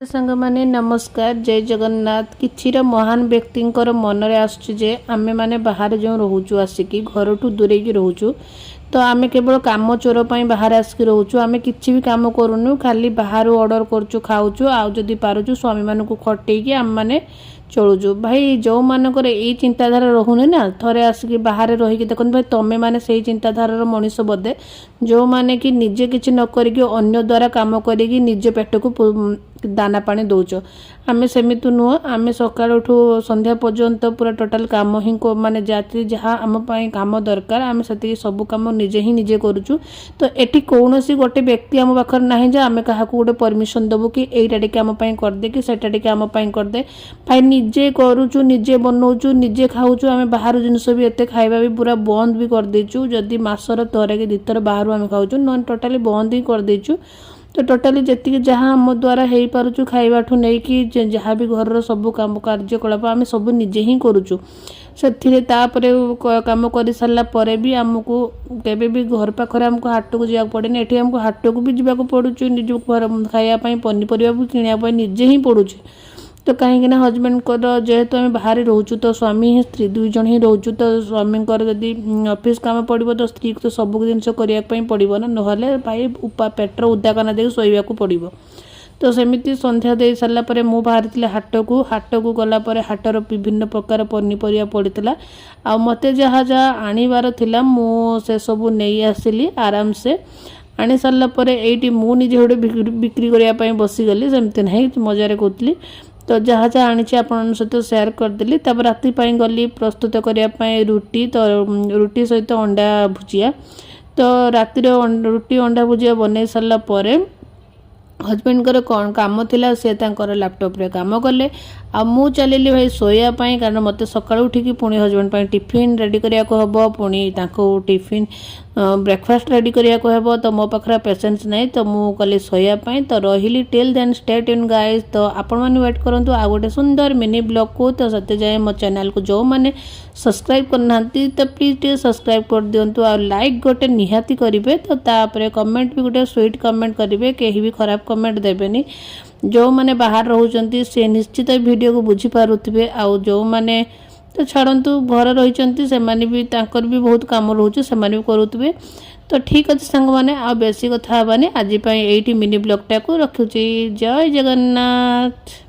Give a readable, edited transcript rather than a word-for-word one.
सांग माने नमस्कार जय जगन्नाथ किछिर महान व्यक्तिंकर मन रे आसुचे जे आमे माने बाहर जो रहूचु आसिकी घर ठू दूरे की रहूचु तो आमे केवल काम चोर पई बाहर आसिकी रहूचु आमे किछि भी काम करूनु खाली बाहर ऑर्डर करचु खाउचु आ जदी पारुचु स्वामी मान को खटेई की आम माने चलुचु भाई जो मानकर यही चिंताधारा रहुनी ना थरे आसिकी बाहर रही देखो भाई तमें मैंने से चिंताधार मनीष बोधे जो मैंने कि निजे किसी न करिकी अन्य द्वारा काम करिकी निजे पेट को दाना पानी दौच आमे सेमिति नुह आमे सकाळ उठू संध्या पर्यंत पूरा टोटाल काम ही माने जाती जहाँ आम काम दरकार आमे सेतिकी सब काम निजे ही निजे करूचु तो एटी कौनसी गोटे व्यक्ति आम पाखर नाही जे आमे काहाकू गोटे परमिशन दबु कि एटा टिके आम पई कर दे कि सेटा टिके आम पई कर दे भाई निजे करूचु निजे बनाऊचु निजे खाऊचु आमे बाहर जिनिस भी एते खाइबा भी पूरा बंद भी कर देचु जदी मासर थरे कि दितर बाहर आमे खाऊचु नन टोटाली बंद ही कर देचु तो टोटाली जी जहाँ आम द्वारा हो पार्चु खाइबाठू नहीं कि जहाँ भी घर सब काम कार्यकलाप आम सब निजे ही करुचु से काम कर सारा पर भी आमको केबे भी घर पाखे आमको हाट को जावाक पड़े एठी आमको हाट को भी जावाक पड़ुचु निज घर खाइबापी पनीपरिया भी किणापी निजे ही पड़ुचे तो कहीं हजबैंड जेहेतु आम बाहर रोचु तो स्वामी स्त्री दुई जन ही रोचु तो स्वामी जदि ऑफिस काम पड़ो तो स्त्री तो सब जिनस करने पड़ो ना ना भाई पेटर उदाकना दे शोवाक पड़ो तो सेमती संध्या दे सारापर मु बाहरी हाट को गलापर हाटर विभिन्न प्रकार पनीपरिया पड़ता आ मत जहाँ जहाँ आणवार थिला मु से सब नहीं आसिली आराम से आनी सारापर ये मुझे गोटे बिक्री करने बसीगली सेमती ना मजारे कहती तो जहाँ जहाँ आनी आपण सहित सेयार करदेली तब राति गली प्रस्तुत करने रुटी तो रुटी सहित अंडा भुजिया तो रातिर रुटी अंडा भुजिया बन सारा हजबैंड कौन काम थिला से लैपटॉप रे काम कले आ मु चलिली भाई शोयापाई कारण मत सका उठिकी पुणी हजबैंड टिफिन रेडी करिया को हबो पुणी ताको टिफिन ब्रेकफास्ट रेडी करिया को हबो तो मो पाखरा पेशेंस नहीं तो मु कले शोयापाई तो रहिली till then stay tuned guys तो आपण माने वेट करंतु आ गोटे सुंदर मिनी ब्लॉग को तो सते जाए मो चैनल को जो माने सब्सक्राइब करना तो प्लीज टे सब्सक्राइब कर दिंतु आ लाइक गोटे निहाती करेंगे तो तापर कमेंट भी गोटे स्वीट कमेंट करेंगे कहीं भी खराब कमेंट देवेनि जो मैंने बाहर रोचंती से निश्चित वीडियो को बुझी पारुथिबे आउ जो मैंने तो छाड़ू घर रही से भी तांकर भी बहुत काम रोचे से भी करुवे तो ठीक अच्छे सांग मैंने आ बेसी कथा आज मिनी ब्लॉग टाक रखुची जय जगन्नाथ।